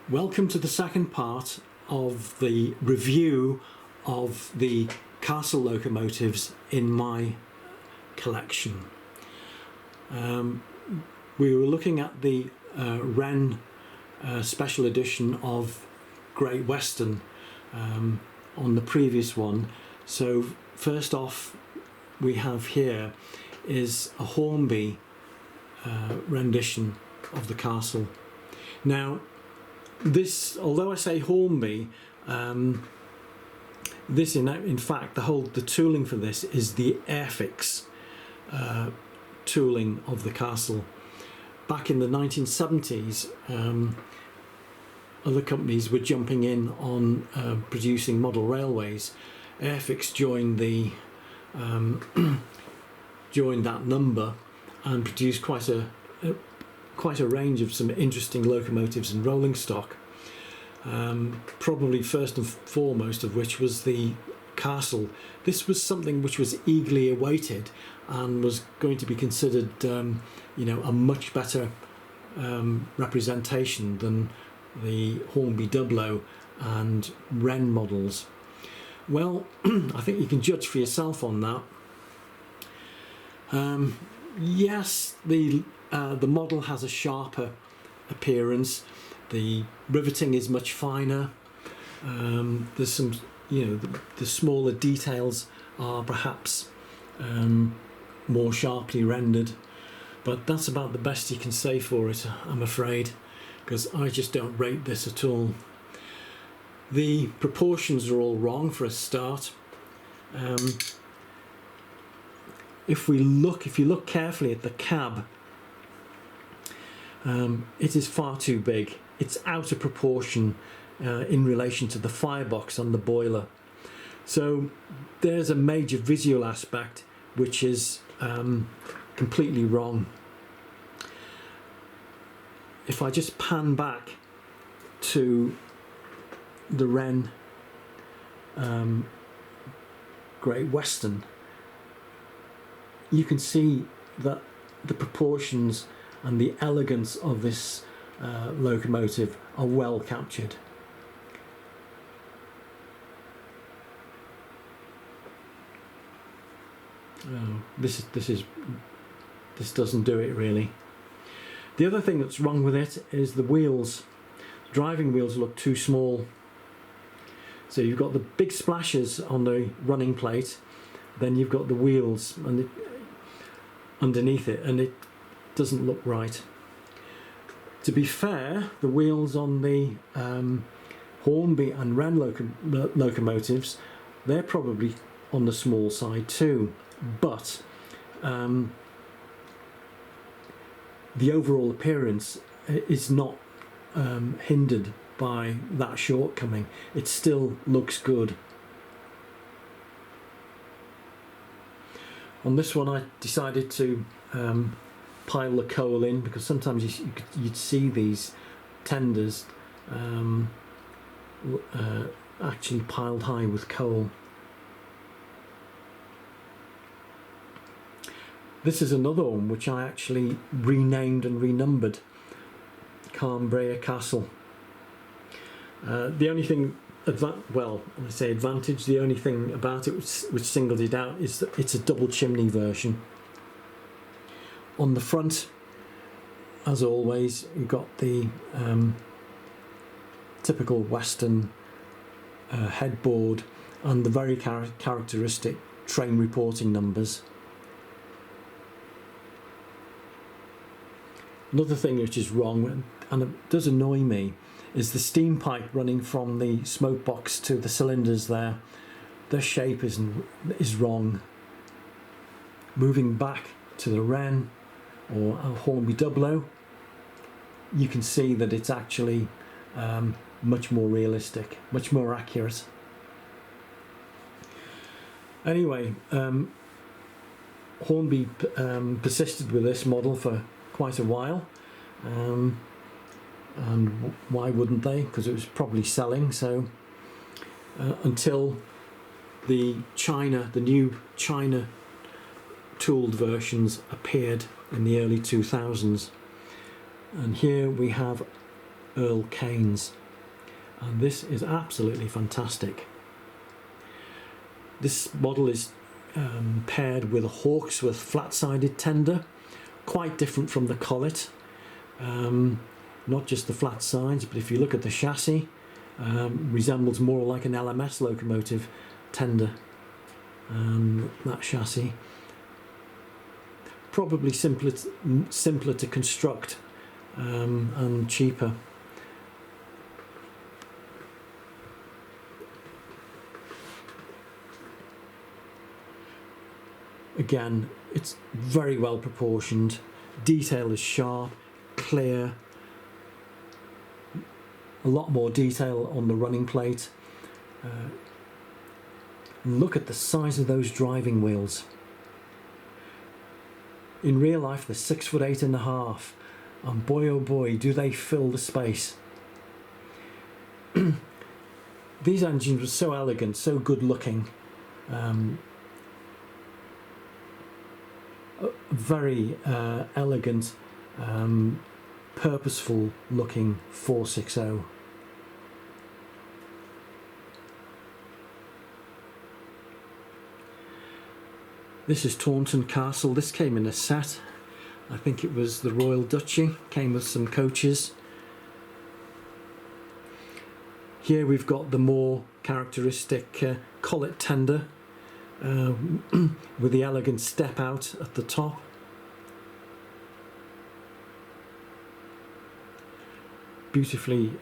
Welcome to the second part of the review of the castle locomotives in my collection. We were looking at the Wren special edition of Great Western on the previous one. So first off, we have here is a Hornby rendition of the castle. Now this, although I say Hornby, this in fact the tooling for this is the Airfix tooling of the castle. Back in the 1970s, other companies were jumping in on producing model railways. Airfix joined the joined that number and produced quite a range of some interesting locomotives and rolling stock. Probably first and foremost of which was the castle. This was something which was eagerly awaited and was going to be considered, a much better representation than the Hornby Doublo and Wren models. Well, I think you can judge for yourself on that. Yes, the model has a sharper appearance. The riveting is much finer. There's some, the smaller details are perhaps more sharply rendered, but that's about the best you can say for it, I'm afraid, because I just don't rate this at all. The proportions are all wrong for a start. If you look carefully at the cab, it is far too big. It's out of proportion in relation to the firebox on the boiler. So there's a major visual aspect which is completely wrong. If I just pan back to the Wren Great Western, you can see that the proportions and the elegance of this locomotive are well captured. This doesn't do it really. The other thing that's wrong with it is the wheels. The driving wheels look too small. So you've got the big splashes on the running plate, then you've got the wheels and underneath it, and it doesn't look right. To be fair, the wheels on the Hornby and Wren locomotives, they're probably on the small side too, but the overall appearance is not hindered by that shortcoming. It still looks good. On this one I decided to pile the coal in, because sometimes you'd see these tenders actually piled high with coal. This is another one which I actually renamed and renumbered, Hornby Castle. The only thing, when I say advantage, the only thing about it which singled it out is that it's a double chimney version. On the front, as always, you've got the typical Western headboard and the very characteristic train reporting numbers. Another thing which is wrong, and it does annoy me, is the steam pipe running from the smoke box to the cylinders there. The shape is wrong. Moving back to the Wren or a Hornby Doublo, you can see that it's actually much more realistic, much more accurate. Anyway, Hornby persisted with this model for quite a while, and why wouldn't they? Because it was probably selling. So until the new China tooled versions appeared in the early 2000s, and here we have Earl canes, and this is absolutely fantastic. This model is paired with a Hawksworth flat-sided tender, quite different from the Collet. Not just the flat sides, but if you look at the chassis, resembles more like an LMS locomotive tender. That chassis, probably simpler to construct and cheaper. Again, it's very well proportioned, detail is sharp, clear, a lot more detail on the running plate. Look at the size of those driving wheels. In real life they're 6'8.5", and boy oh boy do they fill the space. These engines were so elegant, so good looking. Very elegant, purposeful looking 460. This is Taunton Castle. This came in a set. I think it was the Royal Duchy. Came with some coaches. Here we've got the more characteristic collet tender with the elegant step out at the top. Beautifully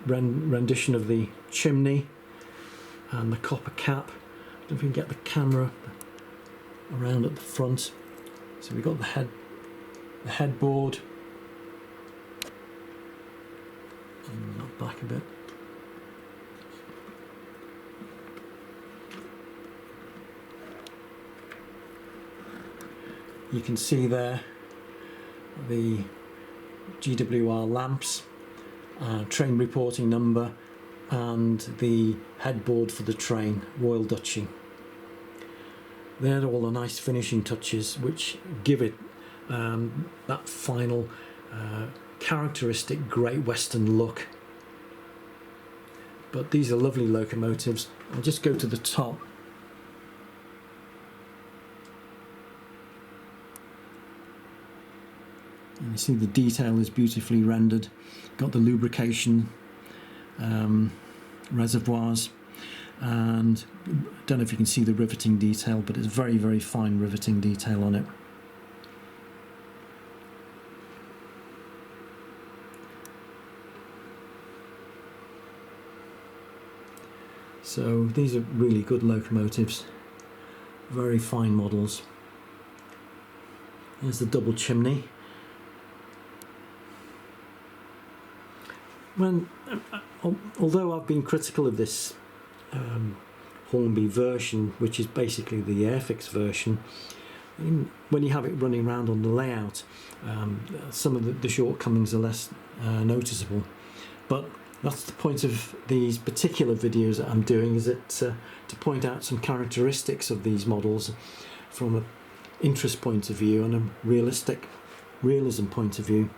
rendition of the chimney and the copper cap. I don't know if we can get the camera around at the front. So we've got the headboard, and that back a bit. You can see there the GWR lamps, train reporting number, and the headboard for the train, Royal Duchy. They're all the nice finishing touches which give it that final characteristic Great Western look. But these are lovely locomotives. I'll just go to the top. And you see the detail is beautifully rendered. Got the lubrication reservoirs, and I don't know if you can see the riveting detail, but it's very, very fine riveting detail on it. So these are really good locomotives, very fine models. There's the double chimney. Although I've been critical of this Hornby version, which is basically the Airfix version, when you have it running around on the layout, some of the shortcomings are less noticeable. But that's the point of these particular videos that I'm doing, is it to point out some characteristics of these models from an interest point of view and a realism point of view.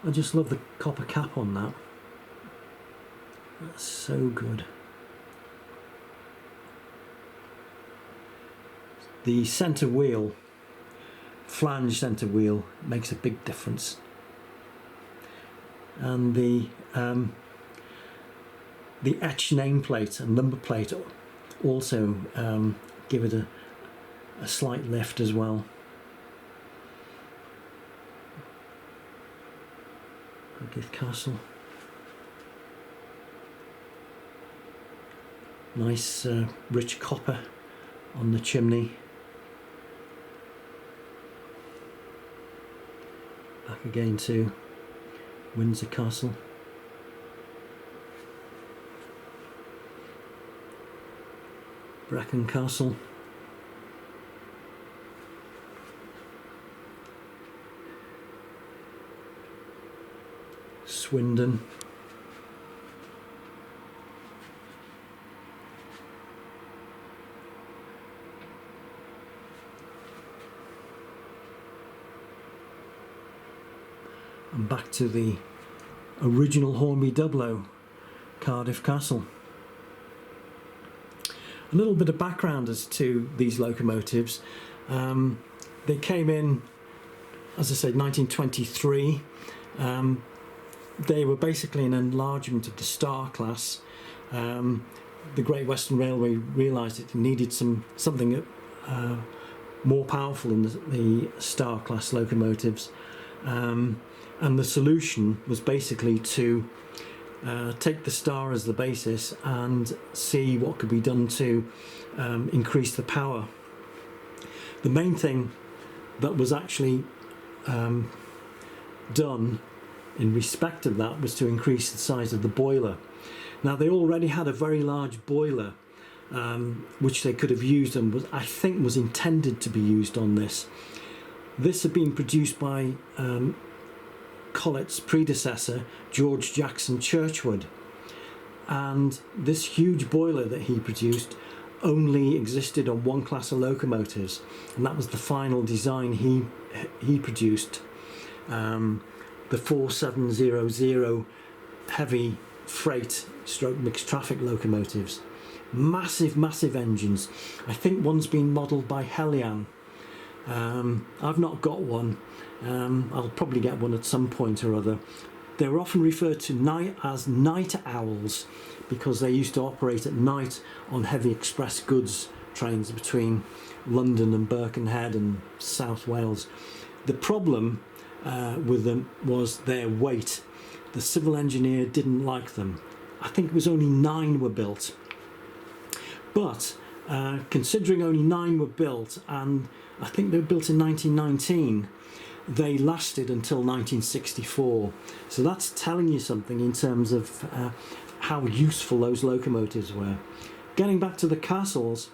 I just love the copper cap on that. That's so good. The centre wheel, flange centre wheel, makes a big difference. And the etched nameplate and number plate also give it a slight lift as well. Hornby Castle. Nice rich copper on the chimney. Back again to Windsor Castle. Brecon Castle. Swindon. And back to the original Hornby Double Cardiff Castle. A little bit of background as to these locomotives. They came in, as I said, 1923. They were basically an enlargement of the Star Class. The Great Western Railway realised it needed something more powerful than the Star Class locomotives, and the solution was basically to take the Star as the basis and see what could be done to increase the power. The main thing that was actually done in respect of that was to increase the size of the boiler. Now, they already had a very large boiler which they could have used, and I think was intended to be used on this. This had been produced by Collett's predecessor, George Jackson Churchward, and this huge boiler that he produced only existed on one class of locomotives, and that was the final design he produced, the 4700 heavy freight stroke mixed traffic locomotives. Massive engines. I think one's been modelled by Helian. I've not got one. I'll probably get one at some point or other. They're often referred to as night owls because they used to operate at night on heavy express goods trains between London and Birkenhead and South Wales. The problem with them was their weight. The civil engineer didn't like them. I think it was only 9 were built. But considering only 9 were built, and I think they were built in 1919, they lasted until 1964. So that's telling you something in terms of how useful those locomotives were. Getting back to the castles,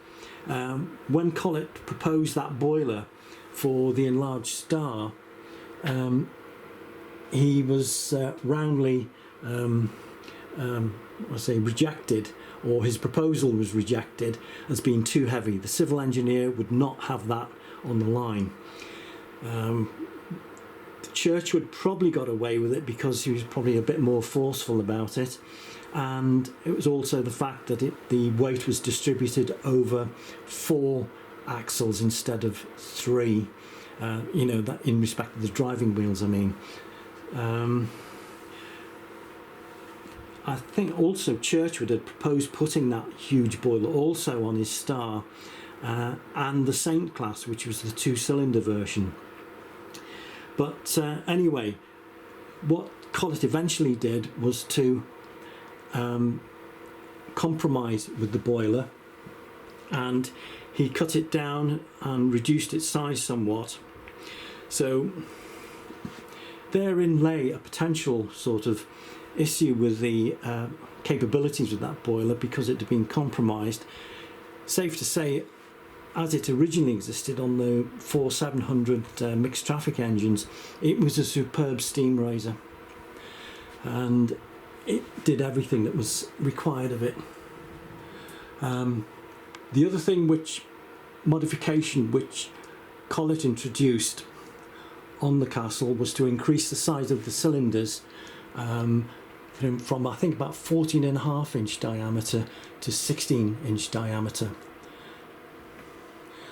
when Collett proposed that boiler for the enlarged Star, he was roundly rejected, or his proposal was rejected as being too heavy. The civil engineer would not have that on the line. Churchward probably got away with it because he was probably a bit more forceful about it, and it was also the fact that the weight was distributed over 4 axles instead of 3. That in respect of the driving wheels, I mean. I think also Churchward had proposed putting that huge boiler also on his Star and the Saint class, which was the 2-cylinder version. But anyway, what Collett eventually did was to compromise with the boiler, and he cut it down and reduced its size somewhat. So therein lay a potential sort of issue with the capabilities of that boiler because it had been compromised. Safe to say, as it originally existed on the 4700 mixed traffic engines, it was a superb steam raiser, and it did everything that was required of it. The other thing modification which Collett introduced on the castle was to increase the size of the cylinders from I think about 14.5 inch diameter to 16 inch diameter.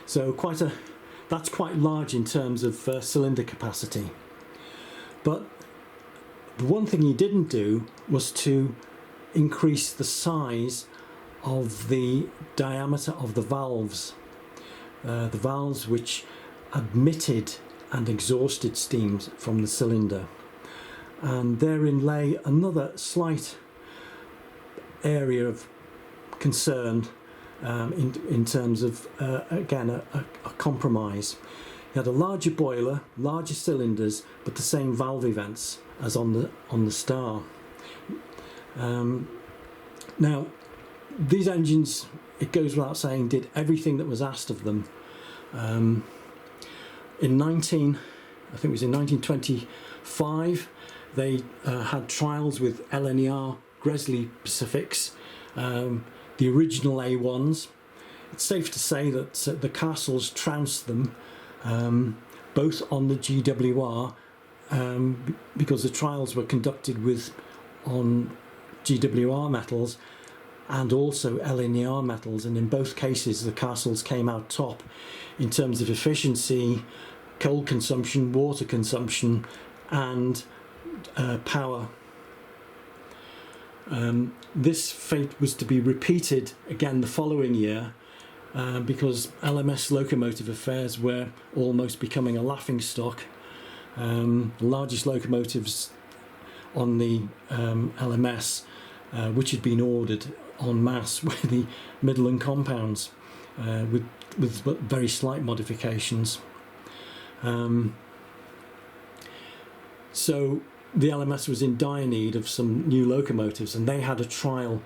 So that's quite large in terms of cylinder capacity. But the one thing he didn't do was to increase the size of the diameter of the valves. The valves which admitted and exhausted steams from the cylinder. And therein lay another slight area of concern in terms of, again, a compromise. You had a larger boiler, larger cylinders, but the same valve events as on the Star. Now, these engines, it goes without saying, did everything that was asked of them. In 1925, they had trials with LNER Gresley Pacifics, the original A1s. It's safe to say that the castles trounced them, both on the GWR because the trials were conducted on GWR metals and also LNER metals, and in both cases the castles came out top in terms of efficiency, coal consumption, water consumption, and power. This fate was to be repeated again the following year, because LMS locomotive affairs were almost becoming a laughingstock. The largest locomotives on the LMS, which had been ordered en masse, were the Midland compounds, with very slight modifications. So the LMS was in dire need of some new locomotives, and they had a trial.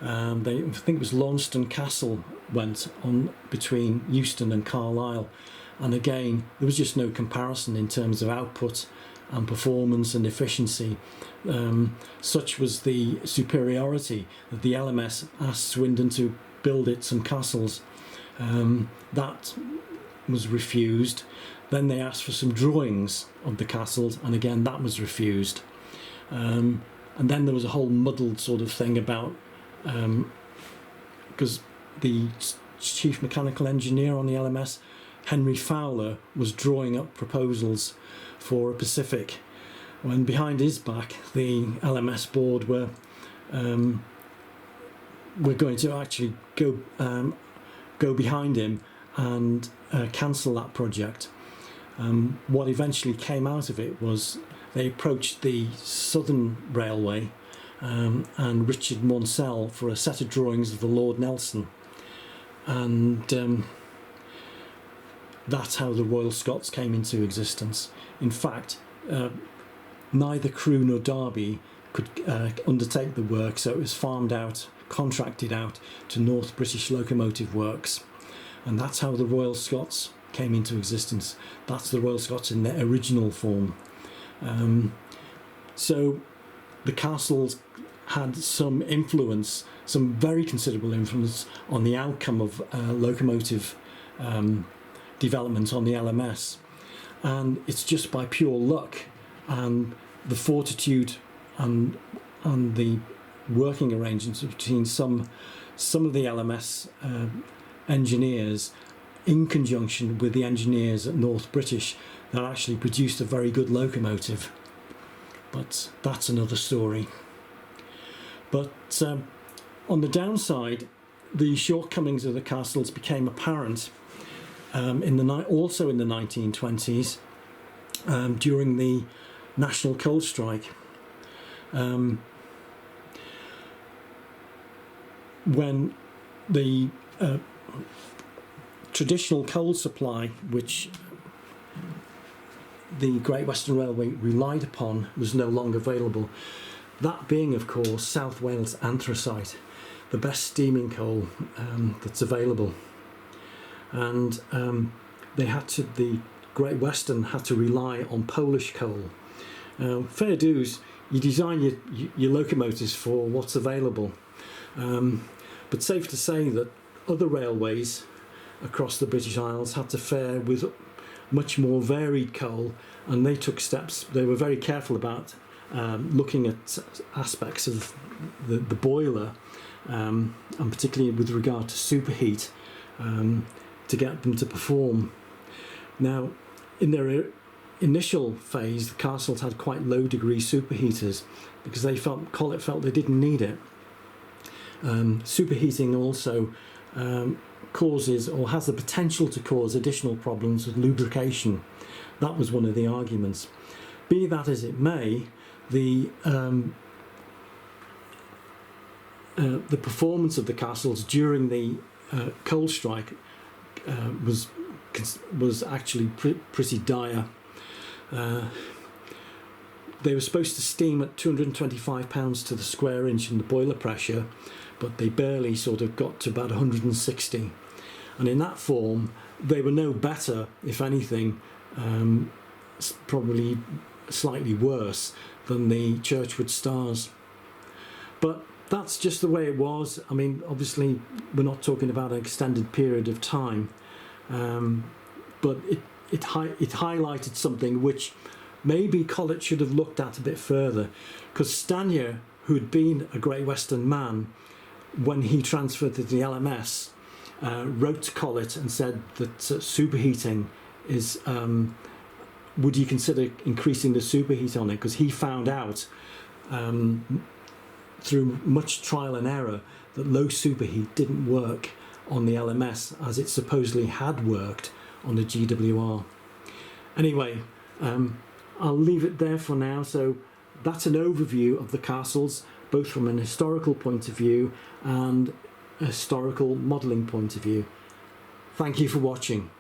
I think it was Hornby Castle went on between Euston and Carlisle, and again there was just no comparison in terms of output and performance and efficiency. Such was the superiority that the LMS asked Swindon to build it some castles. That was refused. Then they asked for some drawings of the castles, and again that was refused. And then there was a whole muddled sort of thing about, because the chief mechanical engineer on the LMS, Henry Fowler, was drawing up proposals for a Pacific, when behind his back the LMS board were going to actually go behind him and cancel that project. What eventually came out of it was they approached the Southern Railway and Richard Maunsell for a set of drawings of the Lord Nelson, and that's how the Royal Scots came into existence. In fact, neither Crewe nor Derby could undertake the work, so it was farmed out, contracted out to North British Locomotive Works, and that's how the Royal Scots came into existence. That's the Royal Scots in their original form. So the castles had some influence, some very considerable influence on the outcome of locomotive development on the LMS, and it's just by pure luck and the fortitude and the working arrangements between some of the LMS engineers in conjunction with the engineers at North British that actually produced a very good locomotive. But that's another story. But on the downside, the shortcomings of the castles became apparent also in the 1920s, during the National Coal Strike, when the traditional coal supply, which the Great Western Railway relied upon, was no longer available. That being, of course, South Wales anthracite, the best steaming coal that's available. And the Great Western had to rely on Polish coal. Fair dues, you design your locomotives for what's available. But safe to say that other railways across the British Isles had to fare with much more varied coal, and they took steps. They were very careful about looking at aspects of the boiler, and particularly with regard to superheat, to get them to perform. Now, in their initial phase, the castles had quite low degree superheaters because Collett felt they didn't need it. Superheating also causes, or has the potential to cause, additional problems with lubrication. That was one of the arguments. Be that as it may, the performance of the castles during the coal strike was actually pretty dire. They were supposed to steam at 225 pounds to the square inch in the boiler pressure, but they barely sort of got to about 160. And in that form, they were no better, if anything, probably slightly worse than the Churchwood Stars. But that's just the way it was. I mean, obviously, we're not talking about an extended period of time, but it highlighted something which maybe Collett should have looked at a bit further, because Stanier, who had been a Great Western man when he transferred to the LMS, wrote to Collett and said that superheating is, would you consider increasing the superheat on it, because he found out through much trial and error that low superheat didn't work on the LMS as it supposedly had worked on the GWR. Anyway, I'll leave it there for now. So that's an overview of the castles, both from an historical point of view and a historical modelling point of view. Thank you for watching.